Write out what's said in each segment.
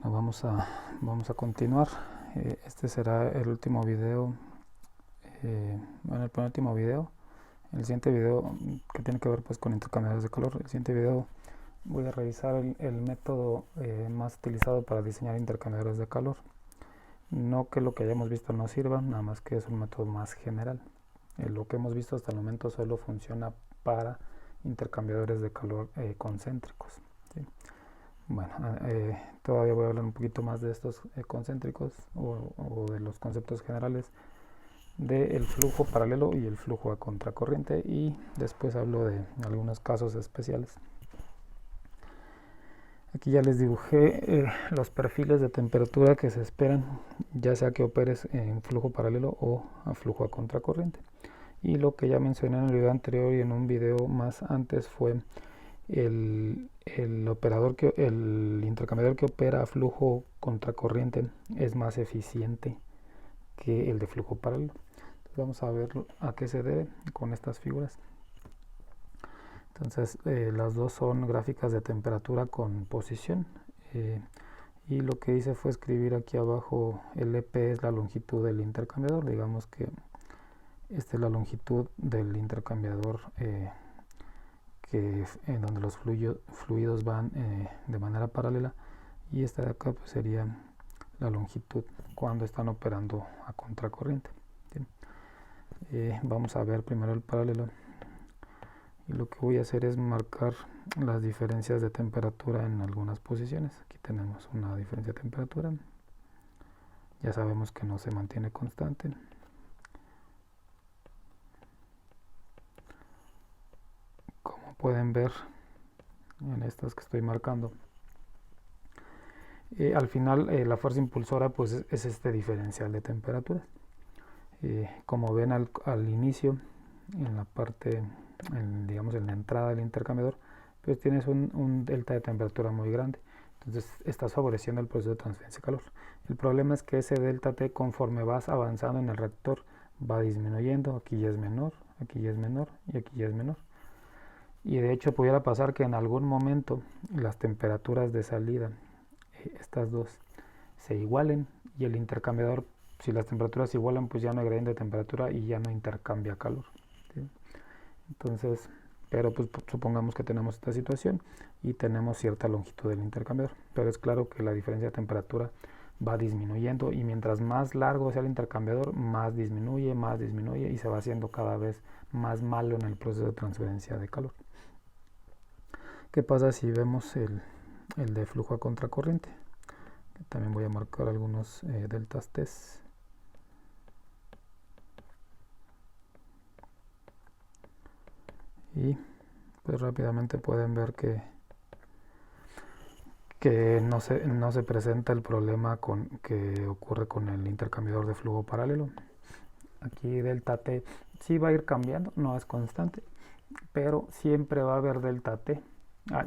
Bueno, vamos a continuar. Este será el último video, bueno, el penúltimo video. El siguiente video que tiene que ver pues con intercambiadores de calor. El siguiente video voy a revisar el método más utilizado para diseñar intercambiadores de calor. No que lo que hayamos visto no sirva, nada más que es un método más general. Lo que hemos visto hasta el momento solo funciona para intercambiadores de calor concéntricos, ¿sí? Bueno, todavía voy a hablar un poquito más de estos concéntricos o de los conceptos generales del flujo paralelo y el flujo a contracorriente, y después hablo de algunos casos especiales. Aquí ya les dibujé los perfiles de temperatura que se esperan, ya sea que operes en flujo paralelo o a flujo a contracorriente. Y lo que ya mencioné en el video anterior y en un video más antes fue el intercambiador que opera a flujo contracorriente es más eficiente que el de flujo paralelo. Entonces vamos a ver a qué se debe con estas figuras. Entonces las dos son gráficas de temperatura con posición, y lo que hice fue escribir aquí abajo el EP es la longitud del intercambiador. Digamos que esta es la longitud del intercambiador en donde los fluidos van de manera paralela, y esta de acá pues sería la longitud cuando están operando a contracorriente. Vamos a ver primero el paralelo, y lo que voy a hacer es marcar las diferencias de temperatura en algunas posiciones. Aquí tenemos una diferencia de temperatura, ya sabemos que no se mantiene constante. Pueden ver en estas que estoy marcando, al final la fuerza impulsora pues es este diferencial de temperaturas. Como ven al inicio, en la parte, digamos en la entrada del intercambiador, pues tienes un delta de temperatura muy grande, entonces estás favoreciendo el proceso de transferencia de calor. El problema es que ese delta T, conforme vas avanzando en el reactor, va disminuyendo. Aquí ya es menor, aquí ya es menor y aquí ya es menor. Y de hecho pudiera pasar que en algún momento las temperaturas de salida, estas dos, se igualen, y el intercambiador, si las temperaturas se igualan, pues ya no hay gradiente de temperatura y ya no intercambia calor, ¿sí? Entonces, pero pues supongamos que tenemos esta situación y tenemos cierta longitud del intercambiador, pero es claro que la diferencia de temperatura va disminuyendo, y mientras más largo sea el intercambiador, más disminuye y se va haciendo cada vez más malo en el proceso de transferencia de calor. ¿Qué pasa si vemos el de flujo a contracorriente? También voy a marcar algunos deltas T. Y pues rápidamente pueden ver que no se presenta el problema que ocurre con el intercambiador de flujo paralelo. Aquí delta T sí va a ir cambiando, no es constante, pero siempre va a haber delta T.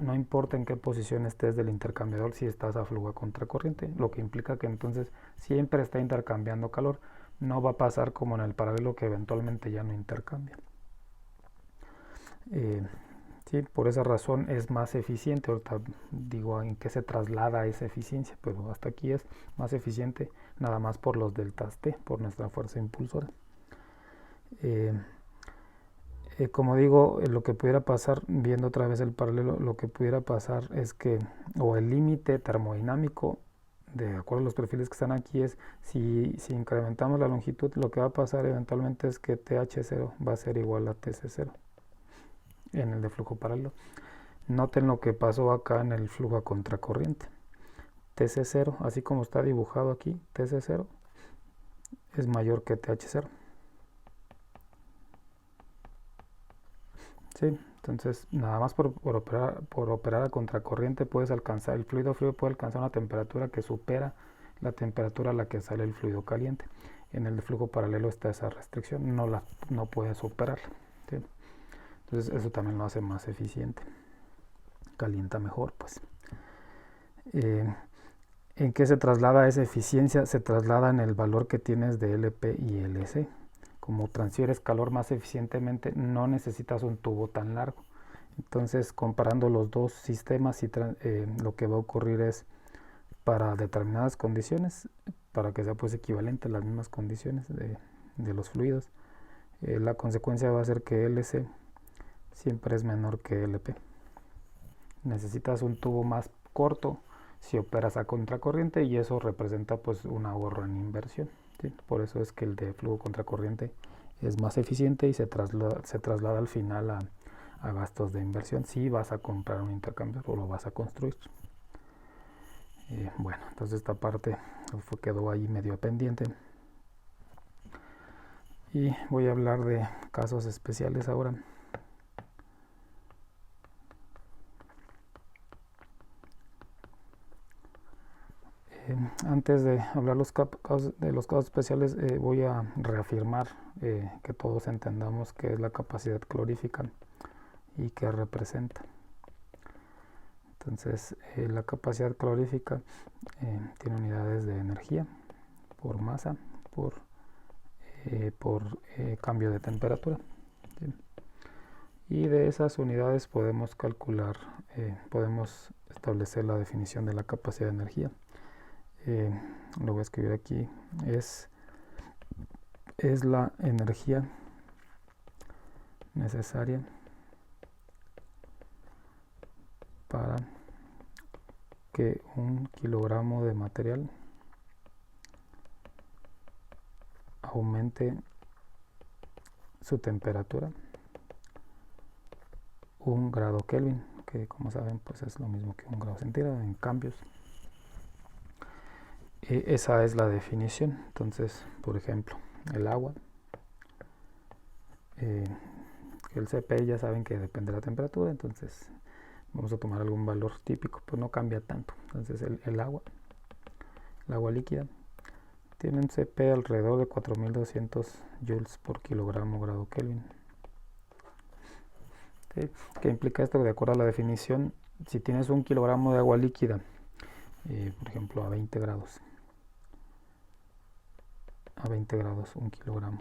No importa en qué posición estés del intercambiador, si estás a flujo a contracorriente, lo que implica que entonces siempre está intercambiando calor. No va a pasar como en el paralelo, que eventualmente ya no intercambia. Sí, por esa razón es más eficiente. Ahorita digo en qué se traslada esa eficiencia, pero hasta aquí es más eficiente nada más por los deltas T, por nuestra fuerza impulsora. Como digo, lo que pudiera pasar, viendo otra vez el paralelo, lo que pudiera pasar es que, o el límite termodinámico, de acuerdo a los perfiles que están aquí, es si incrementamos la longitud, lo que va a pasar eventualmente es que TH0 va a ser igual a TC0 en el de flujo paralelo. Noten lo que pasó acá en el flujo a contracorriente. TC0, así como está dibujado aquí, TC0 es mayor que TH0. Sí, entonces nada más por operar a contracorriente puedes alcanzar, el fluido frío puede alcanzar una temperatura que supera la temperatura a la que sale el fluido caliente. En el flujo paralelo está esa restricción, no puedes superarla, ¿sí? Entonces eso también lo hace más eficiente, calienta mejor pues. ¿En qué se traslada esa eficiencia? Se traslada en el valor que tienes de LP y LC. Como transfieres calor más eficientemente, no necesitas un tubo tan largo. Entonces, comparando los dos sistemas, lo que va a ocurrir es para determinadas condiciones, para que sea pues equivalente a las mismas condiciones de los fluidos, la consecuencia va a ser que LC siempre es menor que LP. Necesitas un tubo más corto si operas a contracorriente, y eso representa pues un ahorro en inversión, ¿sí? Por eso es que el de flujo contracorriente es más eficiente y se traslada al final a gastos de inversión si vas a comprar un intercambiador o lo vas a construir. Bueno, entonces esta parte quedó ahí medio pendiente, y voy a hablar de casos especiales ahora. Antes de hablar de los casos especiales, voy a reafirmar que todos entendamos qué es la capacidad calorífica y qué representa. Entonces, la capacidad calorífica tiene unidades de energía por masa, por cambio de temperatura, ¿sí? Y de esas unidades podemos calcular, podemos establecer la definición de la capacidad de energía. Lo voy a escribir aquí. Es la energía necesaria para que un kilogramo de material aumente su temperatura 1 grado Kelvin, que como saben pues es lo mismo que 1 grado centígrado en cambios. Esa es la definición. Entonces, por ejemplo, el agua, el CP ya saben que depende de la temperatura, entonces vamos a tomar algún valor típico, pues no cambia tanto. Entonces el agua líquida tiene un CP alrededor de 4200 joules por kilogramo grado Kelvin. ¿Sí? ¿Qué implica esto? De acuerdo a la definición, si tienes 1 kilogramo de agua líquida, por ejemplo a 20 grados, 1 kilogramo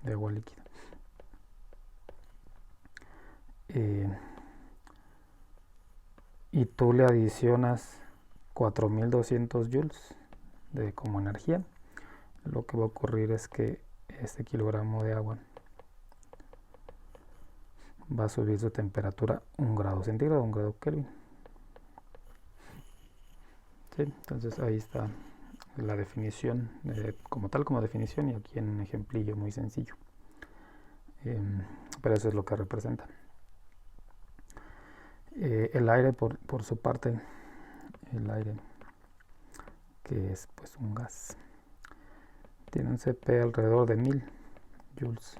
de agua líquida, y tú le adicionas 4200 joules como energía, lo que va a ocurrir es que este kilogramo de agua va a subir su temperatura 1 grado centígrado, 1 grado Kelvin. ¿Sí? Entonces ahí está la definición, como definición, y aquí en un ejemplillo muy sencillo. Pero eso es lo que representa. El aire, por su parte, el aire, que es pues un gas, tiene un CP alrededor de 1000 joules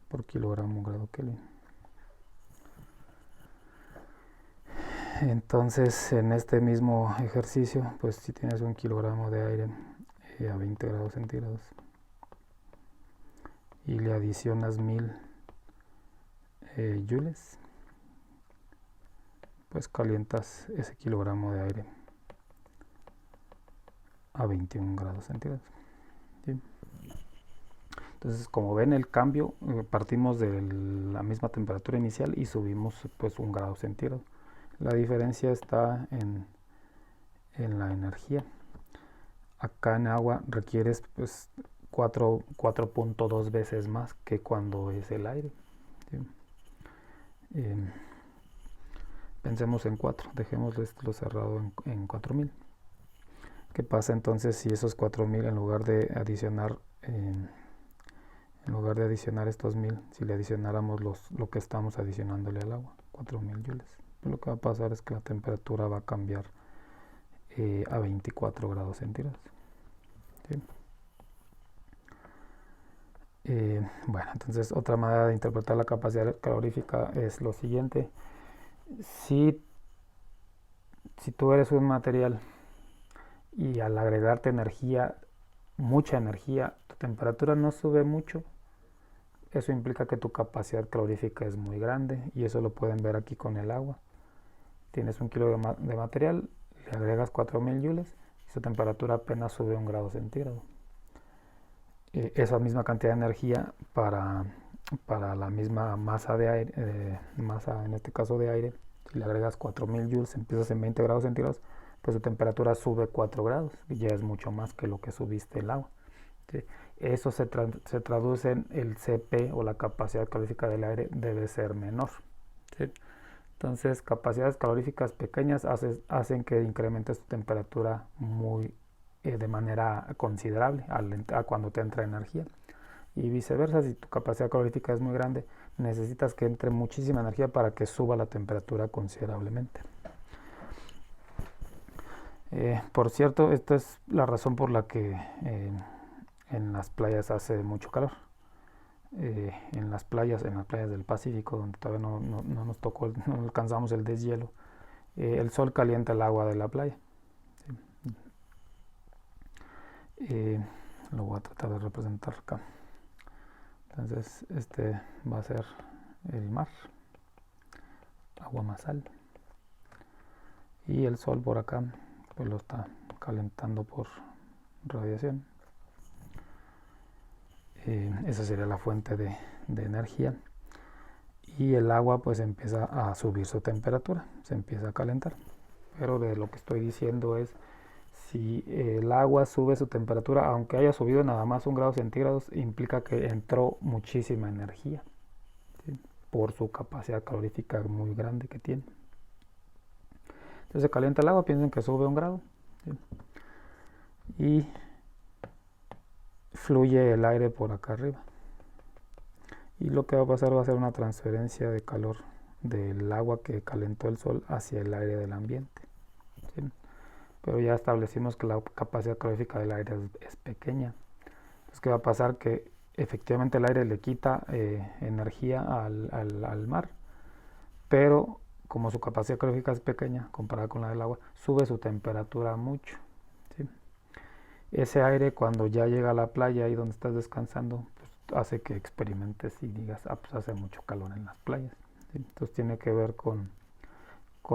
por kilogramo grado Kelvin. Entonces, en este mismo ejercicio, pues si tienes 1 kilogramo de aire a 20 grados centígrados y le adicionas 1000 joules, pues calientas ese kilogramo de aire a 21 grados centígrados. ¿Sí? Entonces, como ven, el cambio, partimos de la misma temperatura inicial y subimos pues 1 grado centígrado. La diferencia está en la energía. Acá en agua requieres pues 4.2 veces más que cuando es el aire. ¿Sí? Pensemos en 4, dejemos esto cerrado en 4000. ¿Qué pasa entonces si esos 4000, en lugar de adicionar estos 1000, si le adicionáramos lo que estamos adicionándole al agua, 4000 joules? Lo que va a pasar es que la temperatura va a cambiar a 24 grados centígrados. ¿Sí? Bueno, entonces otra manera de interpretar la capacidad calorífica es lo siguiente. Si tú eres un material y al agregarte energía, mucha energía, tu temperatura no sube mucho, eso implica que tu capacidad calorífica es muy grande, y eso lo pueden ver aquí con el agua. Tienes 1 kilo de material, le agregas 4000 joules y su temperatura apenas sube 1 grado centígrado. Esa misma cantidad de energía para la misma masa de aire, masa en este caso de aire, si le agregas 4000 joules, empiezas en 20 grados centígrados, pues su temperatura sube 4 grados, y ya es mucho más que lo que subiste el agua. ¿Sí? Eso se traduce en el CP, o la capacidad calorífica del aire debe ser menor. ¿Sí? Entonces, capacidades caloríficas pequeñas hacen que incrementes tu temperatura de manera considerable a cuando te entra energía. Y viceversa, si tu capacidad calorífica es muy grande, necesitas que entre muchísima energía para que suba la temperatura considerablemente. Por cierto, esta es la razón por la que en las playas hace mucho calor. En las playas del Pacífico, donde todavía no nos tocó, no alcanzamos el deshielo, el sol calienta el agua de la playa. ¿Sí? Lo voy a tratar de representar acá. Entonces este va a ser el mar, agua más sal, y el sol por acá pues lo está calentando por radiación. Esa sería la fuente de energía, y el agua pues empieza a subir su temperatura, se empieza a calentar. Pero de lo que estoy diciendo es, si el agua sube su temperatura, aunque haya subido nada más 1 grado centígrados, implica que entró muchísima energía, ¿sí? Por su capacidad calorífica muy grande que tiene. Entonces se calienta el agua, piensen que sube 1 grado, ¿sí? Y fluye el aire por acá arriba. Y lo que va a pasar va a ser una transferencia de calor del agua que calentó el sol hacia el aire del ambiente, ¿sí? Pero ya establecimos que la capacidad calorífica del aire es pequeña. Entonces, ¿qué va a pasar? Que efectivamente el aire le quita energía al mar, pero como su capacidad calorífica es pequeña comparada con la del agua, sube su temperatura mucho, ¿sí? Ese aire, cuando ya llega a la playa, ahí donde estás descansando, pues hace que experimentes y digas, pues hace mucho calor en las playas, ¿sí? Entonces tiene que ver con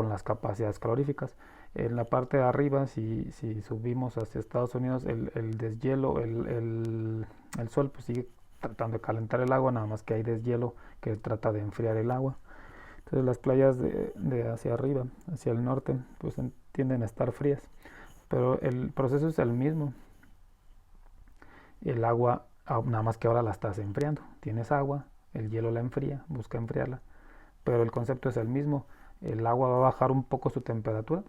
las capacidades caloríficas. En la parte de arriba, si subimos hacia Estados Unidos, el deshielo, el sol pues sigue tratando de calentar el agua, nada más que hay deshielo que trata de enfriar el agua. Entonces las playas de hacia arriba, hacia el norte, pues tienden a estar frías, pero el proceso es el mismo. El agua, nada más que ahora la estás enfriando. Tienes agua, el hielo la enfría, busca enfriarla, pero el concepto es el mismo. El agua va a bajar un poco su temperatura,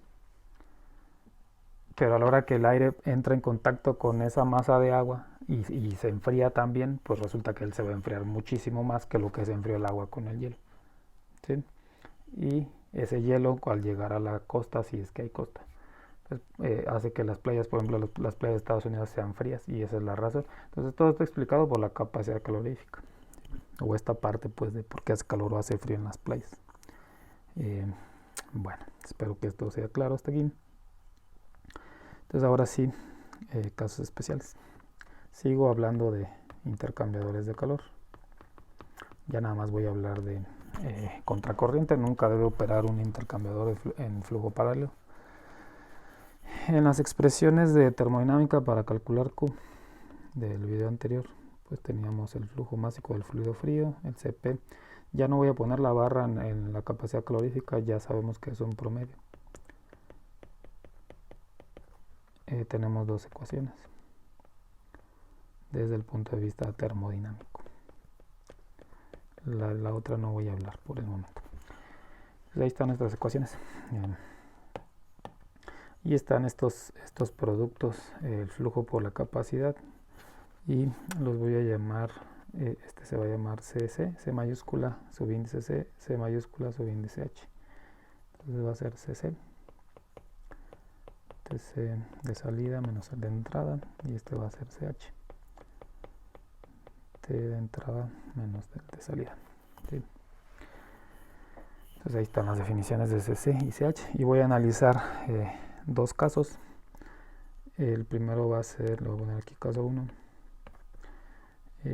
pero a la hora que el aire entra en contacto con esa masa de agua y se enfría también, pues resulta que él se va a enfriar muchísimo más que lo que se enfrió el agua con el hielo, ¿sí? Y ese hielo, al llegar a la costa, si es que hay costa, pues, hace que las playas, por ejemplo las playas de Estados Unidos, sean frías, y esa es la razón. Entonces todo está explicado por la capacidad calorífica, o esta parte pues de por qué hace calor o hace frío en las playas. Bueno, espero que esto sea claro hasta aquí. Entonces ahora sí, casos especiales. Sigo hablando de intercambiadores de calor. Ya nada más voy a hablar de contracorriente. Nunca debe operar un intercambiador en flujo paralelo. En las expresiones de termodinámica para calcular Q del video anterior, pues teníamos el flujo másico del fluido frío, el CP. Ya no voy a poner la barra en la capacidad calorífica, ya sabemos que es un promedio. Tenemos dos ecuaciones desde el punto de vista termodinámico. La otra no voy a hablar por el momento. Pues ahí están nuestras ecuaciones. Y están estos productos, el flujo por la capacidad, y los voy a llamar, este se va a llamar CC, C mayúscula, subíndice C, C mayúscula, subíndice H. Entonces va a ser CC. C de salida menos el de entrada, y este va a ser CH. T de entrada menos el de salida. ¿Sí? Entonces ahí están las definiciones de CC y CH, y voy a analizar dos casos. El primero va a ser, lo voy a poner aquí, caso 1.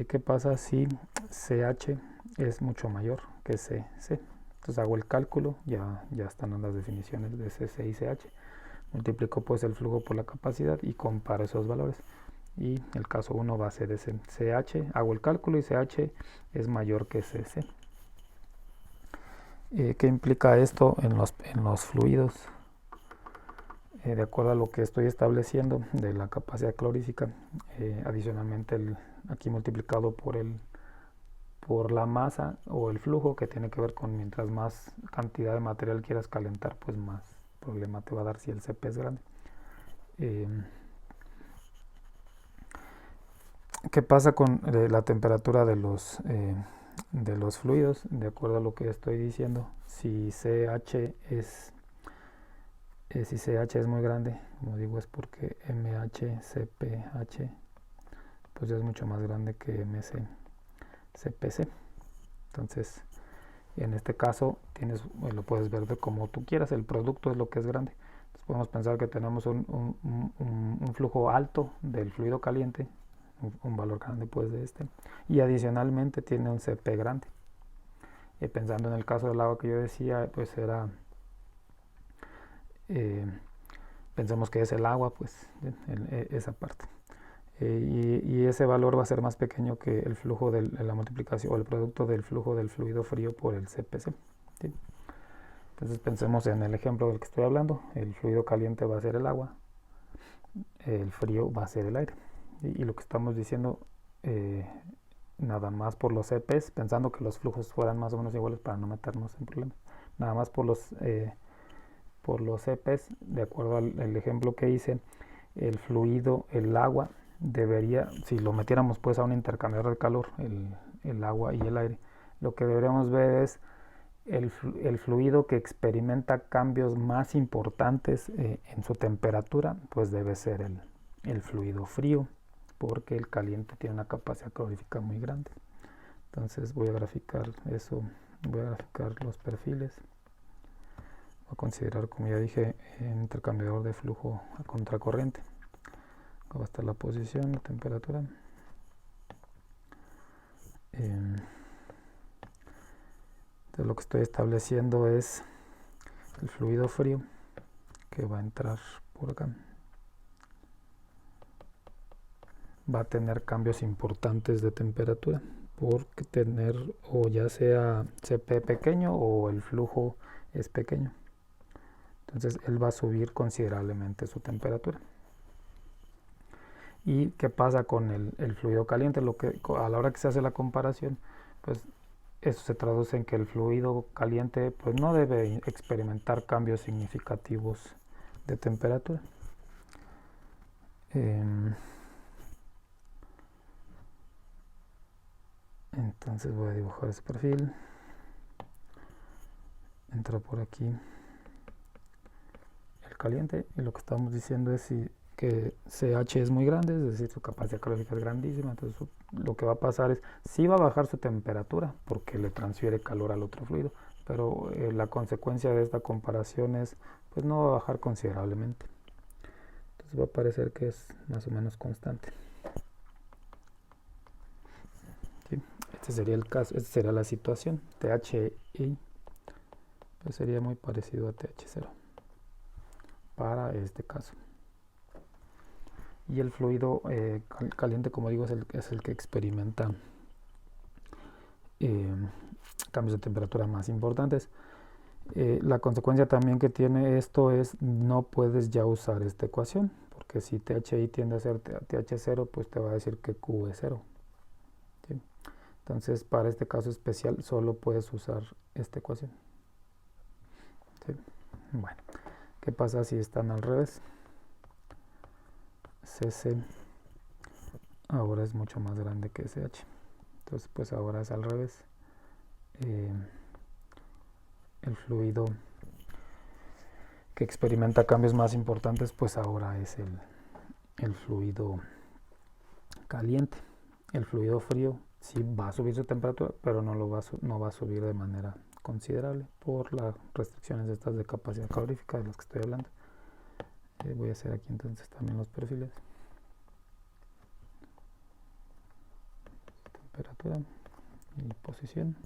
¿Qué pasa si CH es mucho mayor que CC? Entonces hago el cálculo, ya están las definiciones de CC y CH. Multiplico pues el flujo por la capacidad y comparo esos valores. Y el caso 1 va a ser ese CH, hago el cálculo y CH es mayor que CC. ¿Qué implica esto en los fluidos? de acuerdo a lo que estoy estableciendo de la capacidad calorífica, adicionalmente aquí multiplicado por la masa o el flujo, que tiene que ver con mientras más cantidad de material quieras calentar, pues más problema te va a dar si el CP es grande. ¿Qué pasa con la temperatura de los fluidos? De acuerdo a lo que estoy diciendo, si CH es muy grande, como digo, es porque MHCpH pues ya es mucho más grande que MCCpC. Entonces, en este caso lo puedes ver de como tú quieras, el producto es lo que es grande. Entonces podemos pensar que tenemos un flujo alto del fluido caliente, un valor grande pues de este, y adicionalmente tiene un CP grande. Pensando en el caso del agua que yo decía, pues era, pensemos que es el agua, pues esa parte. Y ese valor va a ser más pequeño que el flujo de la multiplicación o el producto del flujo del fluido frío por el CPC. ¿Sí? Entonces pensemos en el ejemplo del que estoy hablando. El fluido caliente va a ser el agua, el frío va a ser el aire. Y lo que estamos diciendo, nada más por los CPs, pensando que los flujos fueran más o menos iguales para no meternos en problemas, nada más por los CPs, de acuerdo al ejemplo que hice, el fluido, el agua, debería, si lo metiéramos pues a un intercambiador de calor, el agua y el aire, lo que deberíamos ver es el fluido que experimenta cambios más importantes en su temperatura, pues debe ser el fluido frío, porque el caliente tiene una capacidad calorífica muy grande. Entonces voy a graficar eso, voy a graficar los perfiles. Voy a considerar, como ya dije, un intercambiador de flujo a contracorriente. Acá va a estar la posición, la temperatura. Entonces lo que estoy estableciendo es el fluido frío que va a entrar por acá. Va a tener cambios importantes de temperatura porque tener o ya sea CP pequeño o el flujo es pequeño. Entonces él va a subir considerablemente su temperatura. ¿Y qué pasa con el fluido caliente? A la hora que se hace la comparación, pues eso se traduce en que el fluido caliente pues no debe experimentar cambios significativos de temperatura. Entonces voy a dibujar ese perfil. Entra por aquí el caliente, y lo que estamos diciendo es que CH es muy grande, es decir, su capacidad calórica es grandísima. Entonces lo que va a pasar es, sí va a bajar su temperatura porque le transfiere calor al otro fluido, pero la consecuencia de esta comparación es, pues no va a bajar considerablemente. Entonces va a parecer que es más o menos constante. ¿Sí? Este sería el caso, esta sería la situación. THI pues sería muy parecido a TH0 para este caso. Y el fluido caliente, como digo, es el que experimenta cambios de temperatura más importantes. La consecuencia también que tiene esto es no puedes ya usar esta ecuación, porque si THI tiende a ser TH0, pues te va a decir que Q es 0. ¿Sí? Entonces, para este caso especial, solo puedes usar esta ecuación. ¿Sí? Bueno, ¿qué pasa si están al revés? CC ahora es mucho más grande que CH. Entonces, pues ahora es al revés. El fluido que experimenta cambios más importantes, pues ahora es el fluido caliente. El fluido frío sí va a subir su temperatura, pero no va a subir de manera considerable por las restricciones estas de capacidad calorífica de las que estoy hablando. Voy a hacer aquí entonces también los perfiles. Temperatura y posición.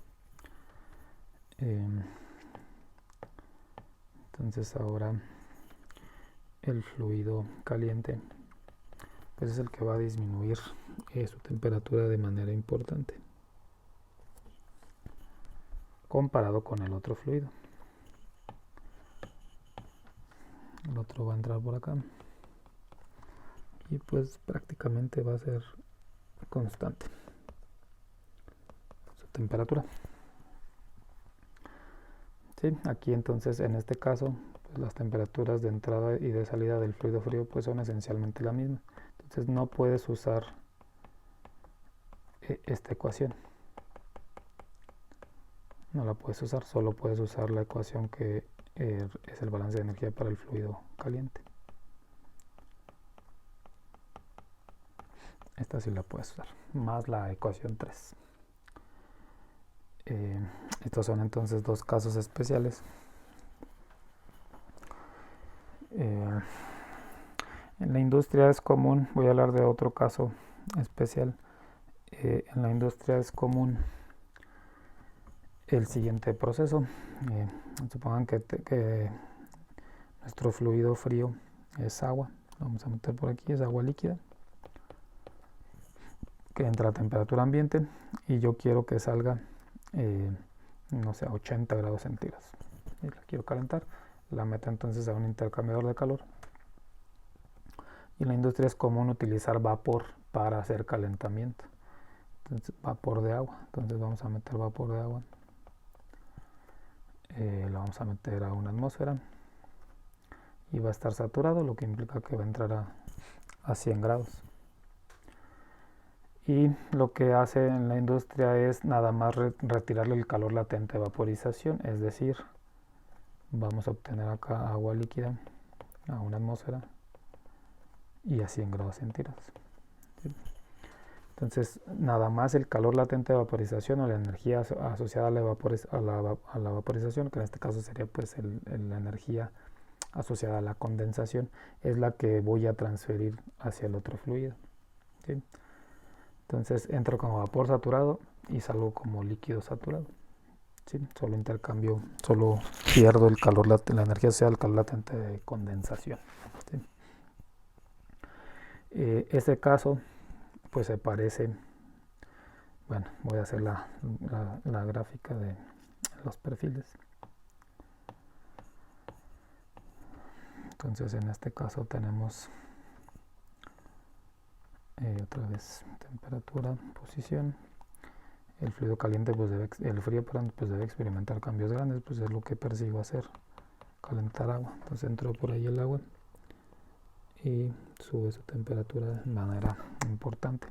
Entonces ahora el fluido caliente pues es el que va a disminuir su temperatura de manera importante comparado con el otro fluido. el otro va a entrar por acá y pues prácticamente va a ser constante su temperatura. ¿Sí? Aquí entonces en este caso pues las temperaturas de entrada y de salida del fluido frío pues son esencialmente la misma. Entonces no puedes usar esta ecuación. No la puedes usar, solo puedes usar la ecuación que es el balance de energía para el fluido caliente. Esta sí la puedes usar, más la ecuación 3. Estos son entonces dos casos especiales. En la industria es común, voy a hablar de otro caso especial. En la industria es común el siguiente proceso. Supongan que nuestro fluido frío es agua. Vamos a meter por aquí, es agua líquida que entra a temperatura ambiente y yo quiero que salga no sé, a 80 grados centígrados y la quiero calentar. La meto entonces a un intercambiador de calor y en la industria es común utilizar vapor para hacer calentamiento. Entonces, vapor de agua, entonces vamos a meter vapor de agua, lo vamos a meter a una atmósfera y va a estar saturado, lo que implica que va a entrar a 100 grados. Y lo que hace en la industria es nada más retirarle el calor latente de vaporización, es decir, vamos a obtener acá agua líquida a una atmósfera y a 100 grados centígrados. ¿Sí? Entonces, nada más el calor latente de vaporización o la energía asociada a la vaporización, que en este caso sería pues la energía asociada a la condensación, es la que voy a transferir hacia el otro fluido. ¿Sí? Entonces entro como vapor saturado y salgo como líquido saturado. ¿Sí? Solo intercambio, solo pierdo el calor, la energía asociada al calor latente de condensación. ¿Sí? Este caso pues se parece, bueno, voy a hacer la gráfica de los perfiles. Entonces en este caso tenemos otra vez temperatura, posición. El fluido caliente pues el frío pues debe experimentar cambios grandes, pues es lo que persigo hacer, calentar agua. Entonces entró por ahí el agua y sube su temperatura de manera importante.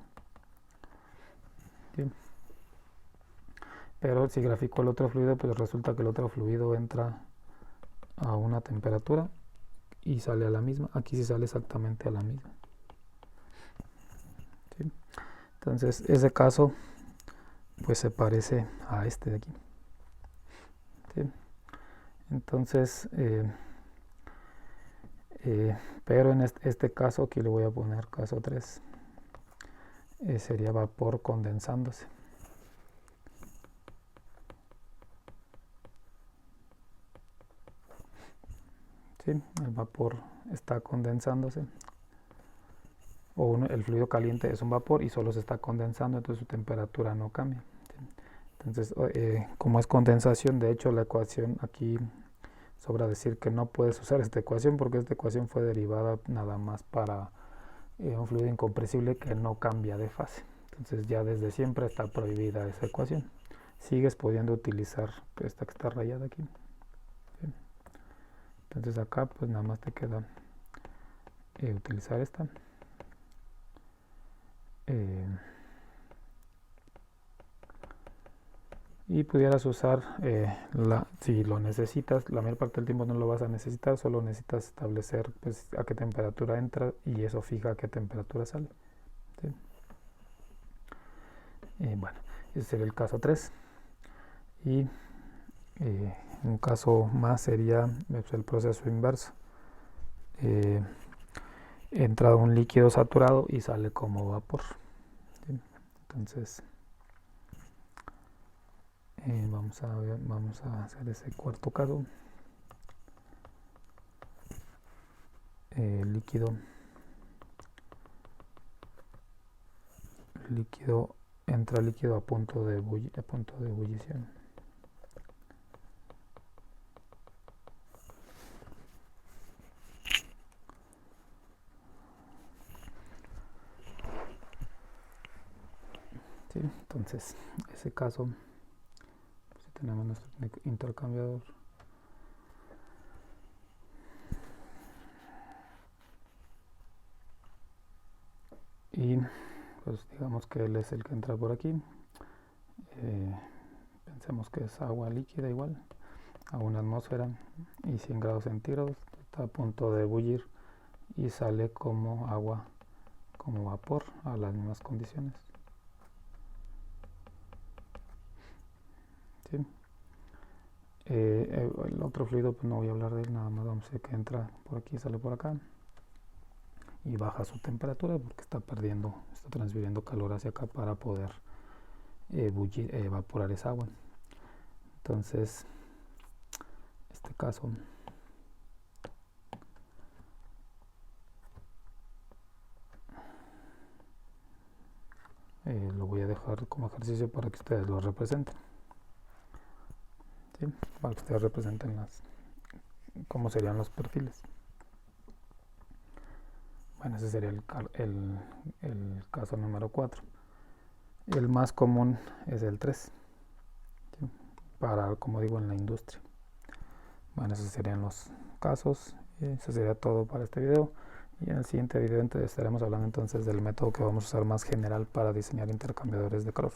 Bien. Pero si grafico el otro fluido, pues resulta que el otro fluido entra a una temperatura y sale a la misma. Aquí sí sale exactamente a la misma. ¿Sí? Entonces ese caso pues se parece a este de aquí. ¿Sí? Entonces pero en este caso, aquí le voy a poner caso 3, sería vapor condensándose. ¿Sí? El vapor está condensándose, o el fluido caliente es un vapor y solo se está condensando, entonces su temperatura no cambia. ¿Sí? Entonces, como es condensación, de hecho la ecuación aquí sobra decir que no puedes usar esta ecuación porque esta ecuación fue derivada nada más para un fluido incompresible que no cambia de fase. Entonces ya desde siempre está prohibida esa ecuación. Sigues pudiendo utilizar esta que está rayada aquí. Bien. Entonces acá pues nada más te queda utilizar esta. Y pudieras usar, si lo necesitas, la mayor parte del tiempo no lo vas a necesitar, solo necesitas establecer pues, a qué temperatura entra y eso fija a qué temperatura sale. ¿Sí? Bueno, ese sería el caso 3. Y un caso más sería pues, el proceso inverso. Entra un líquido saturado y sale como vapor. ¿Sí? Entonces vamos a hacer ese cuarto caso. Líquido entra líquido a punto de ebullición. ¿sí? Entonces, ese caso, si tenemos nuestro intercambiador, y pues digamos que él es el que entra por aquí. Pensemos que es agua líquida igual a una atmósfera y 100 grados centígrados, está a punto de ebullir y sale como agua, como vapor a las mismas condiciones. ¿Sí? El otro fluido pues no voy a hablar de él, nada más vamos a ver que entra por aquí, sale por acá y baja su temperatura porque está transfiriendo calor hacia acá para poder evaporar esa agua. Entonces, este caso lo voy a dejar como ejercicio para que ustedes lo representen. ¿Sí? Para que ustedes representen cómo serían los perfiles. Bueno, ese sería el caso número 4. El más común es el 3, ¿sí? Para, como digo, en la industria. Bueno, esos serían los casos. Y eso sería todo para este video. Y en el siguiente video estaremos hablando entonces del método que vamos a usar más general para diseñar intercambiadores de Cross.